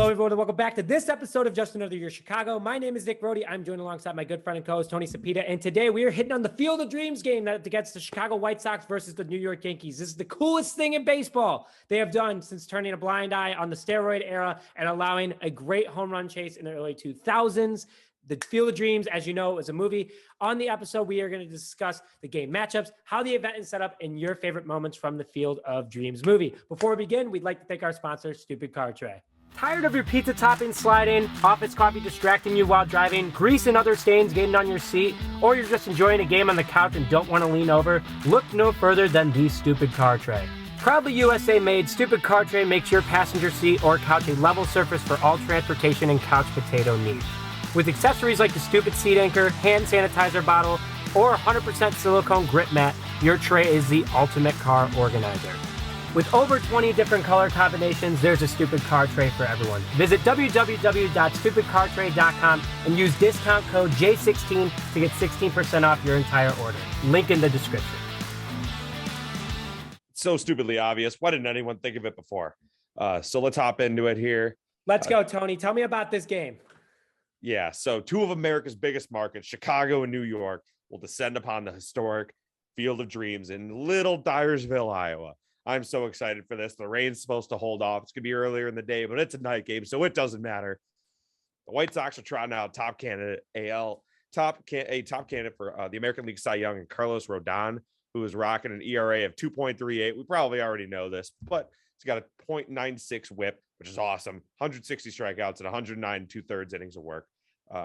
Hello, everyone, and welcome back to this episode of Just Another Year Chicago. My name is Nick Brody. I'm joined alongside my good friend and co-host, Tony Sapita. And today we are hitting on the Field of Dreams game that against the Chicago White Sox versus the New York Yankees. This is the coolest thing in baseball they have done since turning a blind eye on the steroid era and allowing a great home run chase in the early 2000s. The Field of Dreams, as you know, is a movie. On the episode, we are going to discuss the game matchups, how the event is set up, and your favorite moments from the Field of Dreams movie. Before we begin, we'd like to thank our sponsor, Stupid Car Tray. Tired of your pizza topping sliding, office coffee distracting you while driving, grease and other stains getting on your seat, or you're just enjoying a game on the couch and don't want to lean over? Look no further than the Stupid Car Tray. Proudly USA made, Stupid Car Tray makes your passenger seat or couch a level surface for all transportation and couch potato needs. With accessories like the Stupid Seat Anchor, hand sanitizer bottle, or 100% silicone grip mat, your tray is the ultimate car organizer. With over 20 different color combinations, there's a Stupid Car Tray for everyone. Visit www.stupidcartray.com and use discount code J16 to get 16% off your entire order. Link in the description. So stupidly obvious. Why didn't anyone think of it before? So let's hop into it here. Let's go, Tony. Tell me about this game. Yeah, so two of America's biggest markets, Chicago and New York, will descend upon the historic Field of Dreams in little Dyersville, Iowa. I'm so excited for this. The rain's supposed to hold off. It's going to be earlier in the day, but it's a night game, so it doesn't matter. The White Sox are trotting out top candidate top candidate for the American League Cy Young, and Carlos Rodon, who is rocking an ERA of 2.38. We probably already know this, but he's got a .96 whip, which is awesome. 160 strikeouts and 109 2/3 innings of work.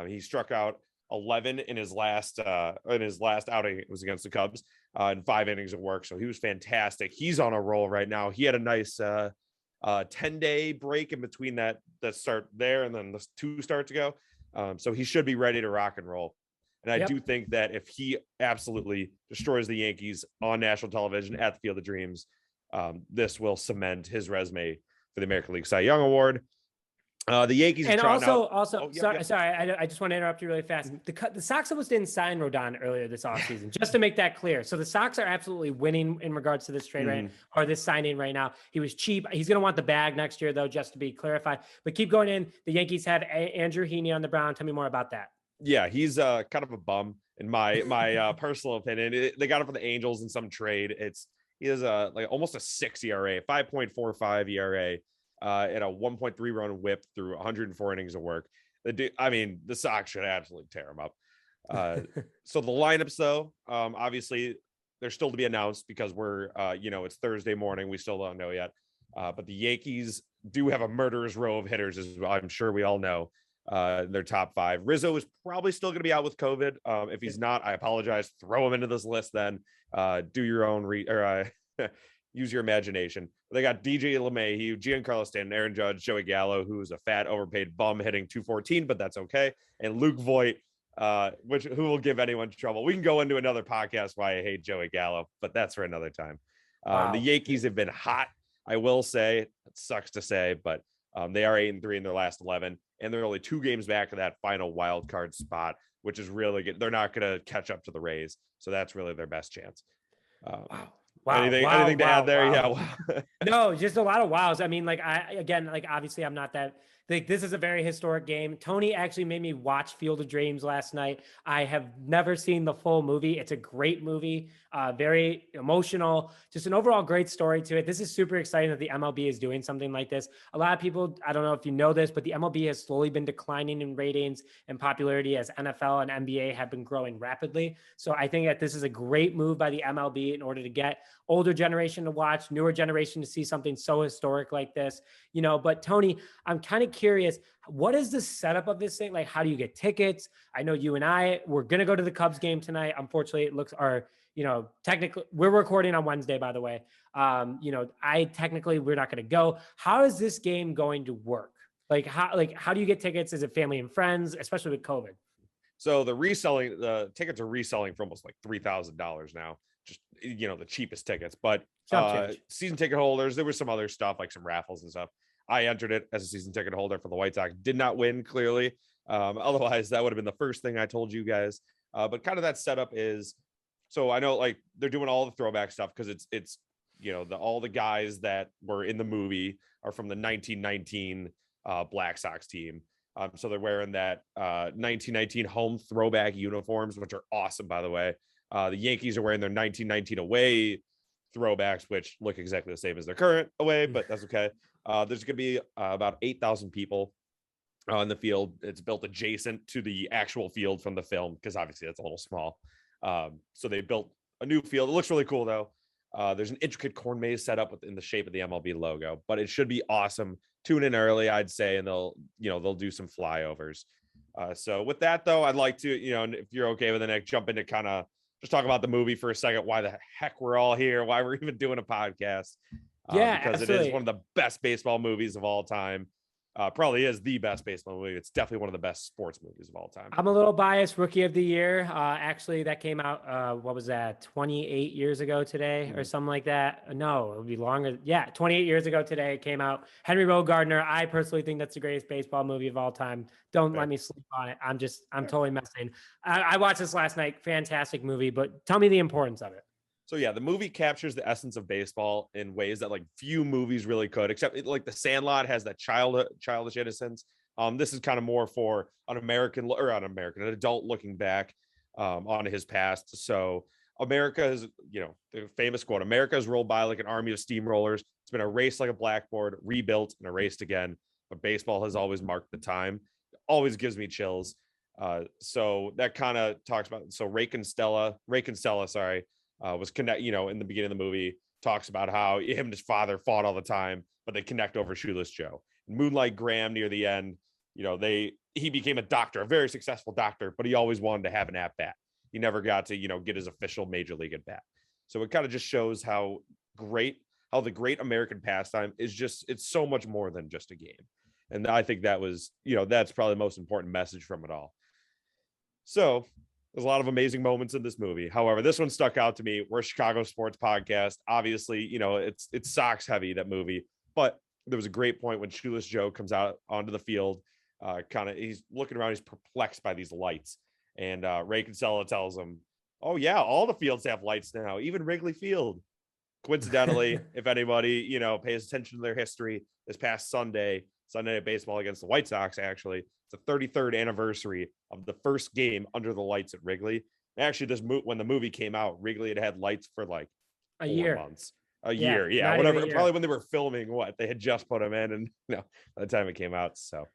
He struck out 11 in his last outing. It was against the Cubs in 5 innings of work. So he was fantastic. He's on a roll right now. He had a nice 10-day break in between that start there and then the 2 starts ago. So he should be ready to rock and roll. And I do think that if he absolutely destroys the Yankees on national television at the Field of Dreams, this will cement his resume for the American League Cy Young Award. The Yankees, and sorry, I just want to interrupt you really fast. The Sox almost didn't sign Rodon earlier this offseason, just to make that clear. So the Sox are absolutely winning in regards to this trade right or this signing right now. He was cheap. He's going to want the bag next year, though, just to be clarified. But keep going in. The Yankees have Andrew Heaney on the Brown. Tell me more about that. Yeah, he's kind of a bum in my personal opinion. They got him from the Angels in some trade. He has almost a 6 ERA, 5.45 ERA. At a 1.3 run whip through 104 innings of work. The Sox should absolutely tear him up. So the lineups, though, obviously they're still to be announced because we're, it's Thursday morning. We still don't know yet. But the Yankees do have a murderer's row of hitters, as I'm sure we all know. Their top 5. Rizzo is probably still going to be out with COVID. If he's not, I apologize. Throw him into this list then. Do your own use your imagination. They got DJ LeMahieu, Giancarlo Stanton, Aaron Judge, Joey Gallo, who's a fat, overpaid bum hitting 214, but that's okay. And Luke Voit, who will give anyone trouble. We can go into another podcast why I hate Joey Gallo, but that's for another time. Wow. The Yankees have been hot, I will say. It sucks to say, but they are 8-3 in their last 11, and they're only 2 games back of that final wild card spot, which is really good. They're not going to catch up to the Rays, so that's really their best chance. Wow. Anything to add there? Wow. Yeah. No, just a lot of wows. I mean, obviously I'm not that. This is a very historic game. Tony actually made me watch Field of Dreams last night. I have never seen the full movie. It's a great movie, very emotional, just an overall great story to it. This is super exciting that the MLB is doing something like this. A lot of people, I don't know if you know this, but the MLB has slowly been declining in ratings and popularity as NFL and NBA have been growing rapidly. So I think that this is a great move by the MLB in order to get older generation to watch, newer generation to see something so historic like this, but Tony, I'm kind of curious, what is the setup of this thing? Like, how do you get tickets? I know you and we're going to go to the Cubs game tonight. Unfortunately, technically we're recording on Wednesday, by the way. We're not going to go. How is this game going to work? How do you get tickets? Is it family and friends, especially with COVID? So the tickets are reselling for almost like $3,000 now. Just, the cheapest tickets, but season ticket holders, there was some other stuff like some raffles and stuff. I entered it as a season ticket holder for the White Sox, did not win clearly. Otherwise that would have been the first thing I told you guys. But kind of that setup is, so I know like they're doing all the throwback stuff because it's all the guys that were in the movie are from the 1919 Black Sox team. So they're wearing that 1919 home throwback uniforms, which are awesome, by the way. The Yankees are wearing their 1919 away throwbacks, which look exactly the same as their current away, but that's okay. There's going to be about 8,000 people on the field. It's built adjacent to the actual field from the film because obviously that's a little small. So they built a new field. It looks really cool though. There's an intricate corn maze set up in the shape of the MLB logo, but it should be awesome. Tune in early, I'd say, and they'll do some flyovers. So with that though, I'd like to, if you're okay with it, Nick, jump into kind of just talk about the movie for a second. Why the heck we're all here? Why we're even doing a podcast? Yeah, because absolutely. It is one of the best baseball movies of all time. Probably is the best baseball movie. It's definitely one of the best sports movies of all time. I'm a little biased. Rookie of the Year. Actually, that came out, what was that, 28 years ago today or something like that? No, it would be longer. Yeah, 28 years ago today it came out. Henry Rowe Gardner. I personally think that's the greatest baseball movie of all time. Don't let me sleep on it. I'm totally messing. I watched this last night. Fantastic movie, but tell me the importance of it. So yeah, the movie captures the essence of baseball in ways that like few movies really could, except like The Sandlot has that childish innocence. This is kind of more for an adult looking back on his past. So America is, the famous quote, America is rolled by like an army of steamrollers. It's been erased like a blackboard, rebuilt and erased again. But baseball has always marked the time. It always gives me chills. So that kind of talks about, so Ray Kinsella, was connect, in the beginning of the movie, talks about how him and his father fought all the time, but they connect over Shoeless Joe. Moonlight Graham near the end, he became a doctor, a very successful doctor, but he always wanted to have an at bat. He never got to, get his official major league at bat. So it kind of just shows how the great American pastime is it's so much more than just a game. And I think that was, that's probably the most important message from it all. So there's a lot of amazing moments in this movie. However, this one stuck out to me. We're a Chicago sports podcast. Obviously, it's Sox heavy, that movie. But there was a great point when Shoeless Joe comes out onto the field. He's looking around. He's perplexed by these lights. And Ray Kinsella tells him, oh, yeah, all the fields have lights now, even Wrigley Field. Coincidentally, if anybody, pays attention to their history, this past Sunday Night Baseball against the White Sox, actually, it's the 33rd anniversary of the first game under the lights at Wrigley. Actually, when the movie came out, Wrigley had lights for like a 4 year. months. A year. Yeah, whatever. Probably when they were filming they had just put them in, and by the time it came out. So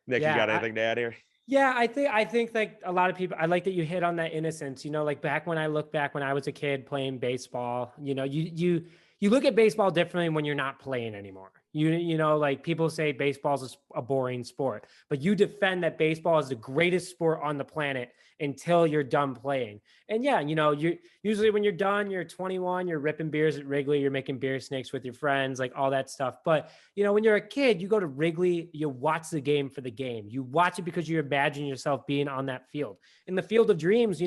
Nick, you got anything to add here? Yeah, I think like a lot of people, I like that you hit on that innocence, like when I was a kid playing baseball, you look at baseball differently when you're not playing anymore. Like people say baseball is a boring sport, but you defend that baseball is the greatest sport on the planet until you're done playing. And yeah, you usually when you're done, you're 21, you're ripping beers at Wrigley, you're making beer snakes with your friends, like all that stuff. But when you're a kid, you go to Wrigley, you watch the game for the game. You watch it because you imagine yourself being on that field. In the Field of Dreams,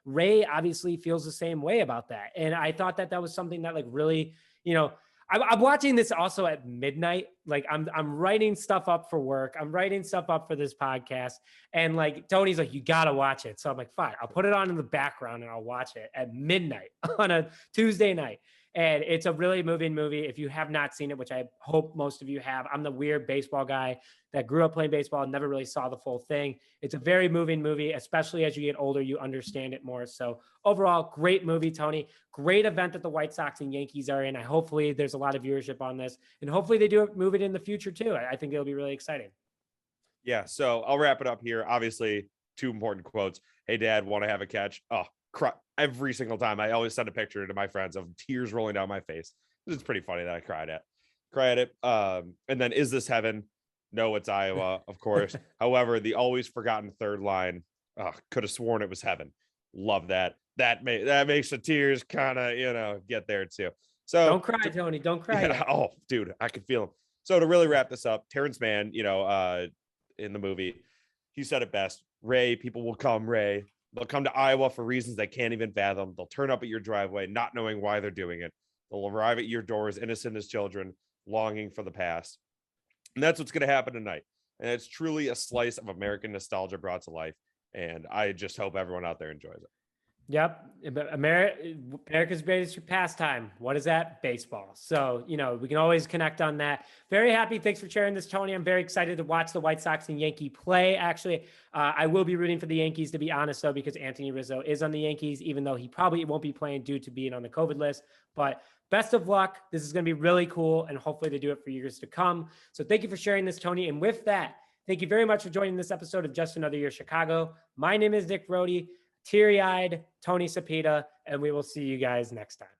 Ray obviously feels the same way about that. And I thought that was something that like really, I'm watching this also at midnight. Like I'm writing stuff up for work. I'm writing stuff up for this podcast. And like Tony's like, you got to watch it. So I'm like, fine, I'll put it on in the background and I'll watch it at midnight on a Tuesday night. And it's a really moving movie. If you have not seen it, which I hope most of you have, I'm the weird baseball guy that grew up playing baseball and never really saw the full thing. It's a very moving movie, especially as you get older, you understand it more. So overall, great movie, Tony. Great event that the White Sox and Yankees are in. Hopefully there's a lot of viewership on this, and hopefully they do move it in the future too. I think it'll be really exciting. Yeah, so I'll wrap it up here. Obviously, 2 important quotes. Hey, Dad, want to have a catch? Oh, cry. Every single time I always send a picture to my friends of tears rolling down my face. It's pretty funny that I cried at it. And then, is this heaven? No, it's Iowa, of course. However, the always forgotten third line, could have sworn it was heaven. Love that. That makes the tears kind of, get there too. So don't cry, Tony. Don't cry. Yeah, oh, dude, I could feel him. So to really wrap this up, Terrence Mann, in the movie, he said it best. Ray, people will come, Ray. They'll come to Iowa for reasons they can't even fathom. They'll turn up at your driveway, not knowing why they're doing it. They'll arrive at your doors, innocent as children, longing for the past. And that's what's going to happen tonight. And it's truly a slice of American nostalgia brought to life. And I just hope everyone out there enjoys it. Yep. America's greatest pastime. What is that? Baseball. So, we can always connect on that. Very happy. Thanks for sharing this, Tony. I'm very excited to watch the White Sox and Yankee play. Actually, I will be rooting for the Yankees, to be honest, though, because Anthony Rizzo is on the Yankees, even though he probably won't be playing due to being on the COVID list. But best of luck. This is going to be really cool, and hopefully they do it for years to come. So thank you for sharing this, Tony. And with that, thank you very much for joining this episode of Just Another Year Chicago. My name is Nick Brody. Teary-eyed Tony Sapita, and we will see you guys next time.